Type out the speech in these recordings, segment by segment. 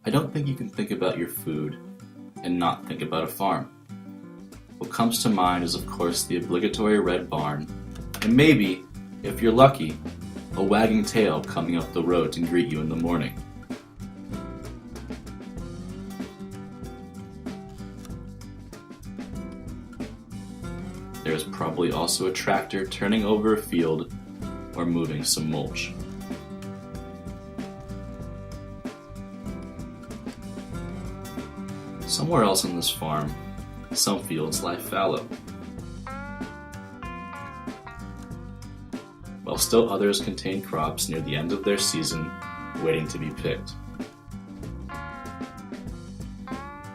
I don't think you can think about your food and not think about a farm. What comes to mind is, of course, the obligatory red barn, and maybe, if you're lucky, a wagging tail coming up the road to greet you in the morning. There's probably also a tractor turning over a field or moving some mulch. Somewhere else on this farm, some fields lie fallow, while still others contain crops near the end of their season waiting to be picked.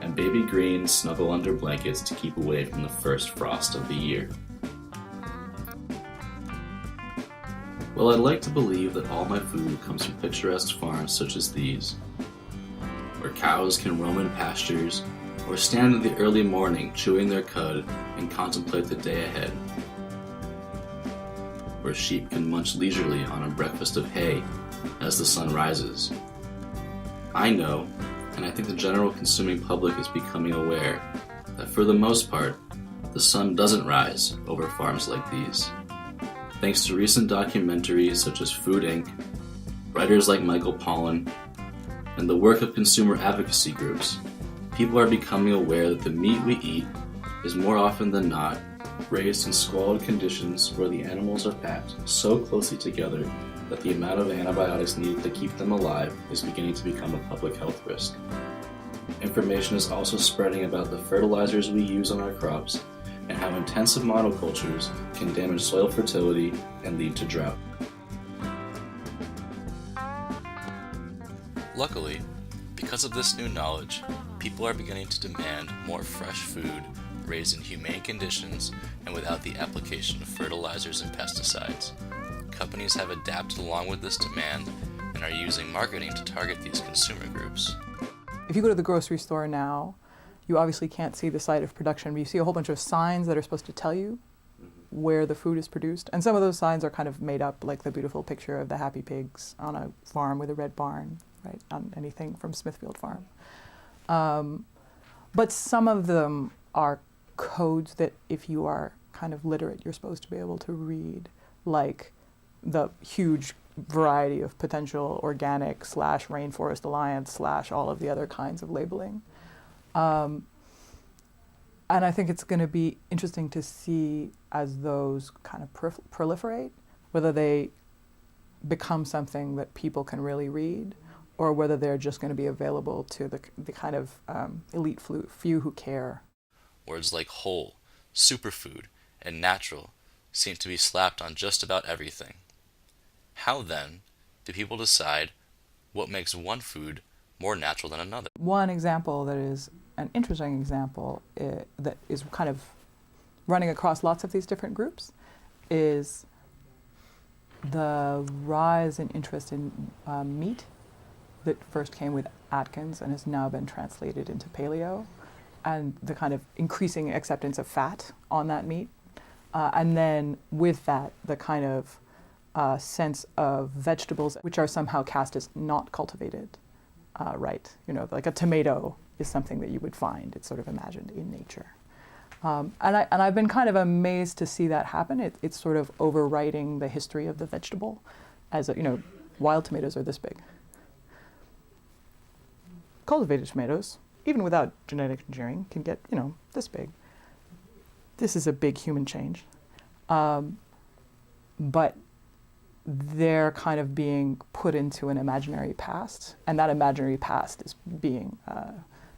And baby greens snuggle under blankets to keep away from the first frost of the year. Well, I'd like to believe that all my food comes from picturesque farms such as these, where cows can roam in pastures or stand in the early morning chewing their cud and contemplate the day ahead, where sheep can munch leisurely on a breakfast of hay as the sun rises. I know, and I think the general consuming public is becoming aware, that for the most part, the sun doesn't rise over farms like these. Thanks to recent documentaries such as Food Inc., writers like Michael Pollan, and the work of consumer advocacy groups, people are becoming aware that the meat we eat is more often than not raised in squalid conditions where the animals are packed so closely together that the amount of antibiotics needed to keep them alive is beginning to become a public health risk. Information is also spreading about the fertilizers we use on our crops and how intensive monocultures can damage soil fertility and lead to drought. Luckily, because of this new knowledge, people are beginning to demand more fresh food raised in humane conditions and without the application of fertilizers and pesticides. Companies have adapted along with this demand and are using marketing to target these consumer groups. If you go to the grocery store now, you obviously can't see the site of production, but you see a whole bunch of signs that are supposed to tell you where the food is produced. And some of those signs are kind of made up, like the beautiful picture of the happy pigs on a farm with a red barn, right, on anything from Smithfield Farm. But some of them are codes that if you are kind of literate, you're supposed to be able to read, like the huge variety of potential organic / Rainforest Alliance / all of the other kinds of labeling. And I think it's going to be interesting to see as those kind of proliferate, whether they become something that people can really read, or whether they're just going to be available to the kind of elite few who care. Words like whole, superfood, and natural seem to be slapped on just about everything. How then do people decide what makes one food more natural than another? One example that is an interesting example that is kind of running across lots of these different groups is the rise in interest in meat that first came with Atkins and has now been translated into paleo, and the kind of increasing acceptance of fat on that meat. And then with that, the kind of sense of vegetables which are somehow cast as not cultivated, right? You know, like a tomato is something that you would find. It's sort of imagined in nature. And I've been kind of amazed to see that happen. It's sort of overwriting the history of the vegetable. As wild tomatoes are this big. Cultivated tomatoes, even without genetic engineering, can get, this big. This is a big human change. But they're kind of being put into an imaginary past, and that imaginary past is being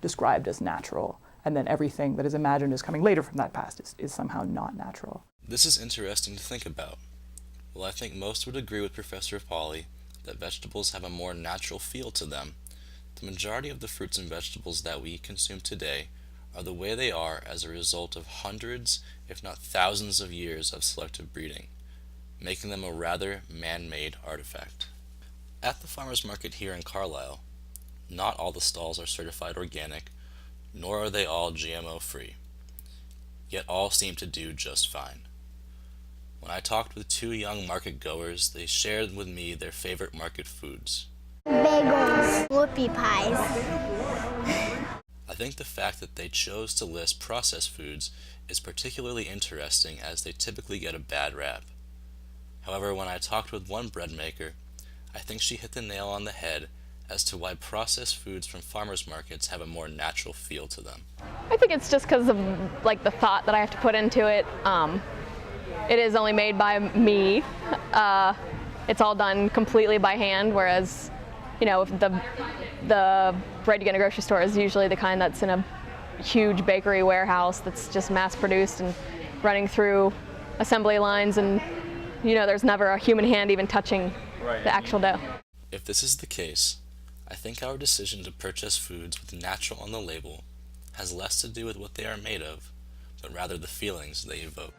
described as natural, and then everything that is imagined as coming later from that past is somehow not natural. This is interesting to think about. Well, I think most would agree with Professor Pauly that vegetables have a more natural feel to them. The majority of the fruits and vegetables that we consume today are the way they are as a result of hundreds, if not thousands of years of selective breeding, making them a rather man-made artifact. At the farmers market here in Carlisle, not all the stalls are certified organic, nor are they all GMO-free, yet all seem to do just fine. When I talked with two young market goers, they shared with me their favorite market foods. Bagels. Whoopie pies. I think the fact that they chose to list processed foods is particularly interesting, as they typically get a bad rap. However, when I talked with one bread maker, I think she hit the nail on the head as to why processed foods from farmers markets have a more natural feel to them. I think it's just because of like the thought that I have to put into it. It is only made by me. It's all done completely by hand, whereas, you know, if the bread you get in a grocery store is usually the kind that's in a huge bakery warehouse that's just mass produced and running through assembly lines, and, you know, there's never a human hand even touching the actual dough. If this is the case, I think our decision to purchase foods with natural on the label has less to do with what they are made of, but rather the feelings they evoke.